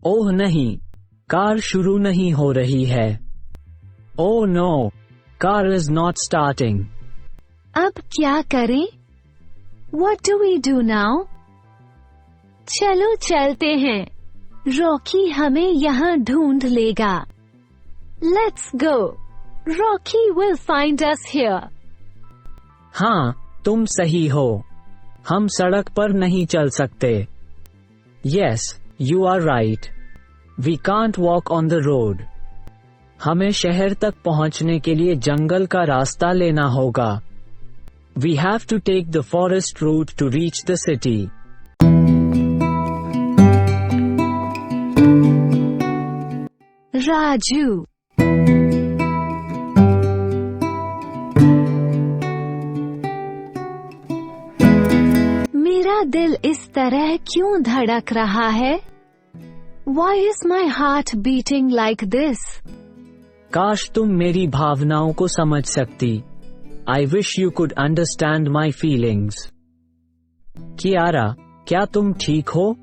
ओह नहीं, कार शुरू नहीं हो रही है। Oh no, car is not starting. अब क्या करें? What do we do now? चलो चलते हैं। रॉकी हमें यहाँ ढूंढ लेगा। Let's go. Rocky will find us here. हाँ, तुम सही हो। हम सड़क पर नहीं चल सकते। Yes, you are right. We can't walk on the road. हमें शहर तक पहुंचने के लिए जंगल का रास्ता लेना होगा। We have to take the forest route to reach the city. Raju. मेरा दिल इस तरह क्यों धड़क रहा है? Why is my heart beating like this? काश तुम मेरी भावनाओं को समझ सकती। I wish you could understand my feelings. Kiara, क्या तुम ठीक हो?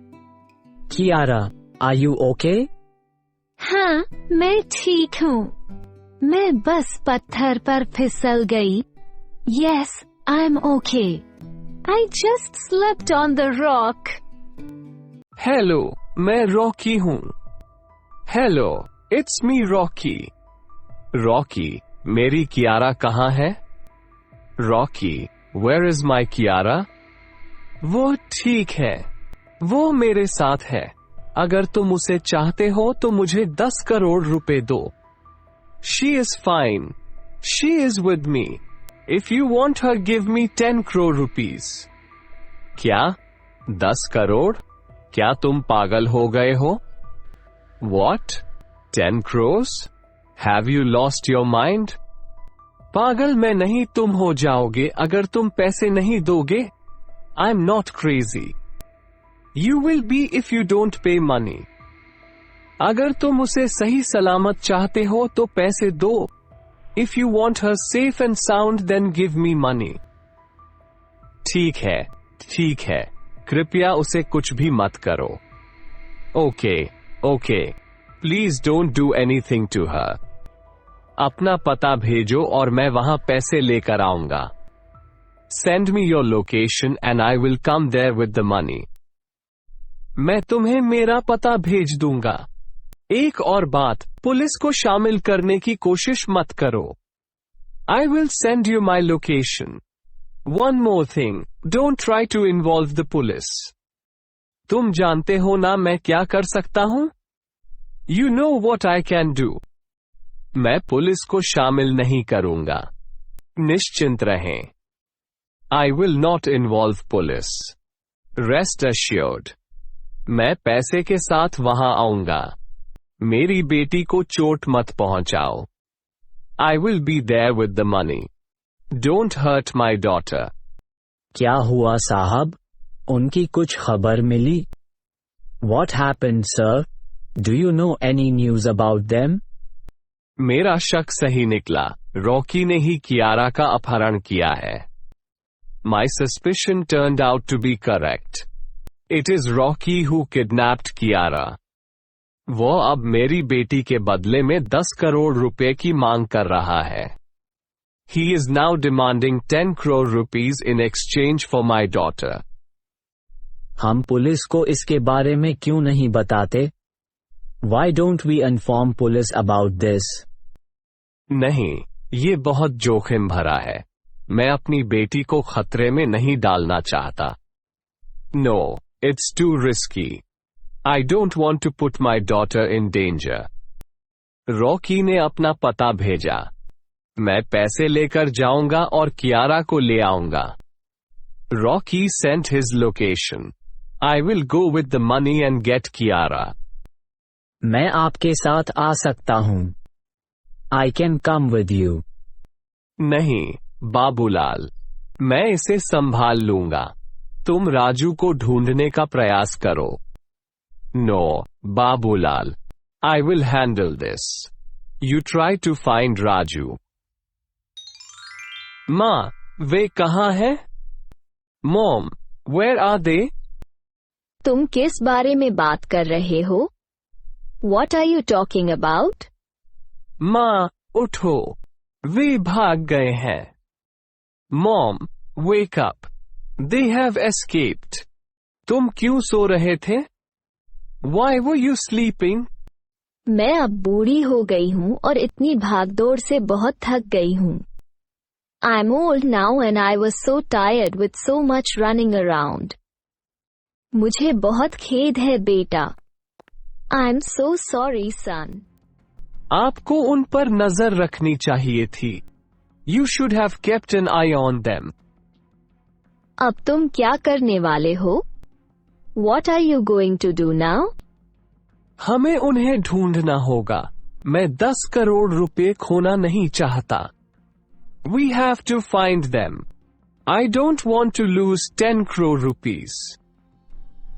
Kiara, are you okay? हाँ, मैं ठीक हूँ। मैं बस पत्थर पर फिसल गई। Yes, I'm okay. I just slipped on the rock. Hello, मैं रॉकी हूँ। Hello, it's me Rocky. Rocky, मेरी कियारा कहाँ है? Rocky, where is my Kiara? वो ठीक है, वो मेरे साथ है। अगर तुम उसे चाहते हो तो मुझे 10 करोड़ रुपए दो। She is fine, she is with me. If you want her give me 10 crore rupees. क्या? 10 करोड़? क्या तुम पागल हो गए हो? What? 10 crores? Have you lost your mind? पागल मैं नहीं, तुम हो जाओगे अगर तुम पैसे नहीं दोगे। I am not crazy. You will be if you don't pay money. अगर तुम उसे सही सलामत चाहते हो तो पैसे दो। If you want her safe and sound then give me money. ठीक है, ठीक है, कृपया उसे कुछ भी मत करो। Okay, okay, please don't do anything to her. अपना पता भेजो और मैं वहां पैसे लेकर आऊंगा। Send me your location and I will come there with the money. मैं तुम्हें मेरा पता भेज दूंगा। एक और बात, पुलिस को शामिल करने की कोशिश मत करो। I will send you my location. One more thing, don't try to involve the police. तुम जानते हो ना मैं क्या कर सकता हूं? You know what I can do. मैं पुलिस को शामिल नहीं करूंगा। निश्चिंत रहें। I will not involve police. Rest assured. मैं पैसे के साथ वहां आऊंगा। मेरी बेटी को चोट मत पहुंचाओ। I will be there with the money. Don't hurt my daughter. क्या हुआ साहब? उनकी कुछ खबर मिली? What happened, sir? Do you know any news about them? मेरा शक सही निकला। रॉकी ने ही कियारा का अपहरण किया है। My suspicion turned out to be correct. It is Rocky who kidnapped Kiara. वो अब मेरी बेटी के बदले में 10 करोड़ रुपए की मांग कर रहा है। He is now demanding 10 crore rupees in exchange for my daughter. हम पुलिस को इसके बारे में क्यों नहीं बताते? Why don't we inform police about this? नहीं, ये बहुत जोखिम भरा है। मैं अपनी बेटी को खतरे में नहीं डालना चाहता। No, it's too risky. I don't want to put my daughter in danger. Rocky ने अपना पता भेजा। मैं पैसे लेकर जाऊंगा और कियारा को ले आऊंगा। Rocky sent his location. I will go with the money and get Kiara. मैं आपके साथ आ सकता हूँ। I can come with you. नहीं, बाबूलाल, मैं इसे संभाल लूंगा। तुम राजू को ढूंढने का प्रयास करो। No, Babulal, I will handle this. You try to find Raju. माँ, वे कहाँ हैं? Mom, where are they? तुम किस बारे में बात कर रहे हो? What are you talking about? माँ, उठो, वे भाग गए हैं। Mom, wake up. They have escaped. तुम क्यों सो रहे थे? Why were you sleeping? मैं अब बूढ़ी हो गई हूँ और इतनी भागदौड़ से बहुत थक गई हूँ। I'm old now and I was so tired with so much running around. मुझे बहुत खेद है बेटा। I'm so sorry son. आपको उन पर नजर रखनी चाहिए थी। You should have kept an eye on them. अब तुम क्या करने वाले हो? What are you going to do now? हमें उन्हें ढूंढना होगा। मैं 10 करोड़ रुपए खोना नहीं चाहता। We have to find them. I don't want to lose 10 crore rupees.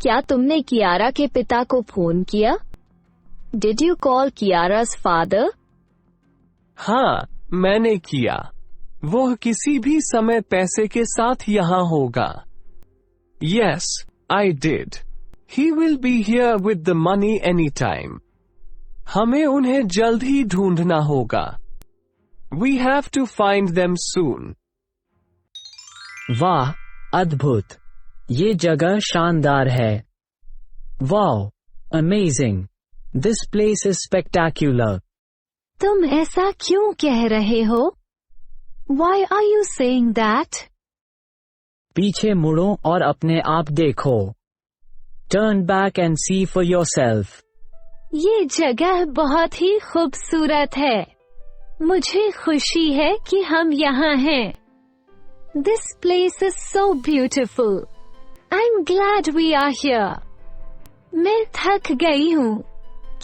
क्या तुमने कियारा के पिता को फोन किया? Did you call Kiara's father? हाँ, मैंने किया। वह किसी भी समय पैसे के साथ यहाँ होगा। Yes, I did. He will be here with the money anytime. हमें उन्हें जल्द ही ढूंढना होगा। We have to find them soon. वाह, अद्भुत! ये जगह शानदार है। Wow, amazing! This place is spectacular. तुम ऐसा क्यों कह रहे हो? Why are you saying that? पीछे मुड़ो और अपने आप देखो। Turn back and see for yourself. ये जगह बहुत ही खूबसूरत है। मुझे खुशी है कि हम यहाँ हैं। This place is so beautiful. I'm glad we are here. मैं थक गई हूँ।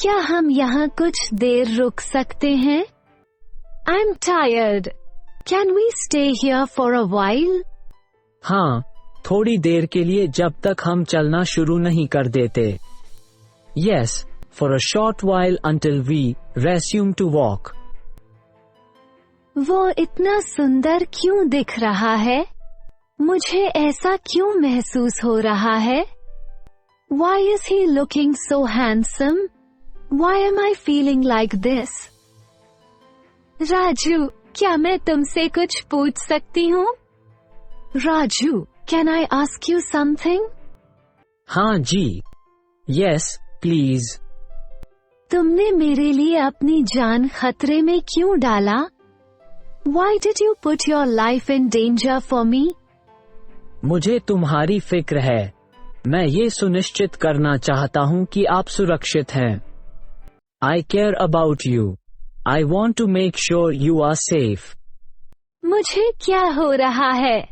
क्या हम यहाँ कुछ देर रुक सकते हैं? I'm tired. Can we stay here for a while? हाँ, थोड़ी देर के लिए जब तक हम चलना शुरू नहीं कर देते। Yes, for a short while until we resume to walk. वो इतना सुंदर क्यों दिख रहा है? मुझे ऐसा क्यों महसूस हो रहा है? Why is he looking so handsome? Why am I feeling like this? Raju, क्या मैं तुमसे कुछ पूछ सकती हूँ? Raju, can I ask you something? हाँ जी। Yes, please. तुमने मेरे लिए अपनी जान खतरे में क्यों डाला? Why did you put your life in danger for me? मुझे तुम्हारी फिक्र है। मैं ये सुनिश्चित करना चाहता हूँ कि आप सुरक्षित हैं। I care about you. I want to make sure you are safe. मुझे क्या हो रहा है?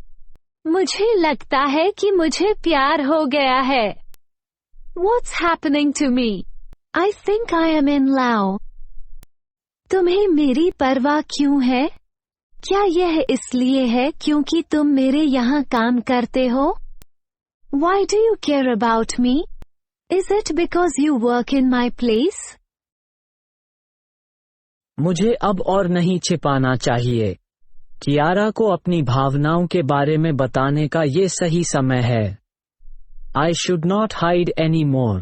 मुझे लगता है कि मुझे प्यार हो गया है। What's happening to me? I think I am in love. तुम्हें मेरी परवाह क्यों है? क्या यह इसलिए है क्योंकि तुम मेरे यहाँ काम करते हो? Why do you care about me? Is it because you work in my place? मुझे अब और नहीं छिपाना चाहिए। कियारा को अपनी भावनाओं के बारे में बताने का ये सही समय है। I should not hide anymore.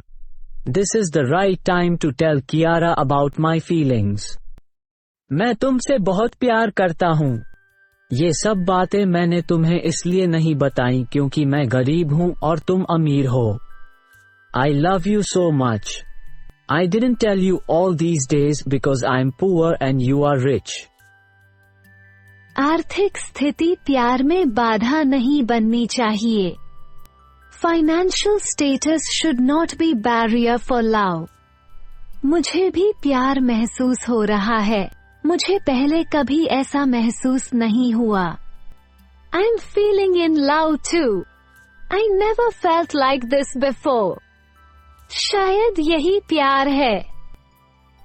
This is the right time to tell Kiara about my feelings. मैं तुमसे बहुत प्यार करता हूँ। ये सब बातें मैंने तुम्हें इसलिए नहीं बताई क्योंकि मैं गरीब हूँ और तुम अमीर हो। I love you so much. I didn't tell you all these days because I'm poor and you are rich. आर्थिक स्थिति प्यार में बाधा नहीं बननी चाहिए। Financial status should not be barrier for love. मुझे भी प्यार महसूस हो रहा है। मुझे पहले कभी ऐसा महसूस नहीं हुआ। I'm feeling in love too. I never felt like this before. शायद यही प्यार है।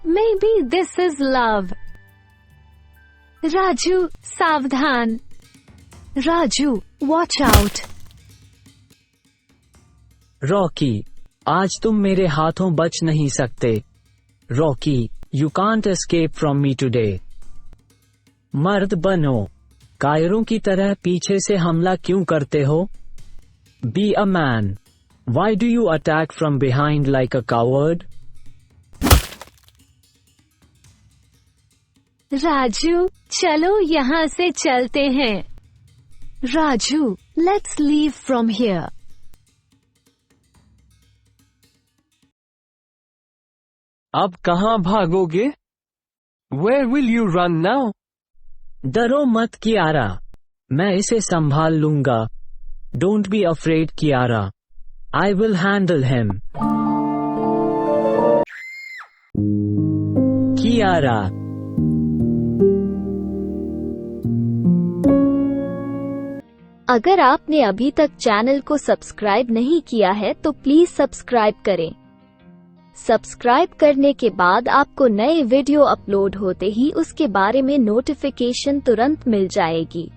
Maybe this is love. Raju, सावधान। Raju, watch out. रॉकी, आज तुम मेरे हाथों बच नहीं सकते। Rocky, you can't escape from me today. मर्द बनो। कायरों की तरह पीछे से हमला क्यों करते हो? Be a man. Why do you attack from behind like a coward? Raju, चलो यहाँ से चलते हैं। Raju, let's leave from here. अब कहाँ भागोगे? Where will you run now? डरो मत कियारा, मैं इसे संभाल लूंगा। Don't be afraid Kiara, I will handle him. Kiara. अगर आपने अभी तक चैनल को सब्सक्राइब नहीं किया है तो प्लीज सब्सक्राइब करें। सब्सक्राइब करने के बाद आपको नए वीडियो अपलोड होते ही उसके बारे में नोटिफिकेशन तुरंत मिल जाएगी।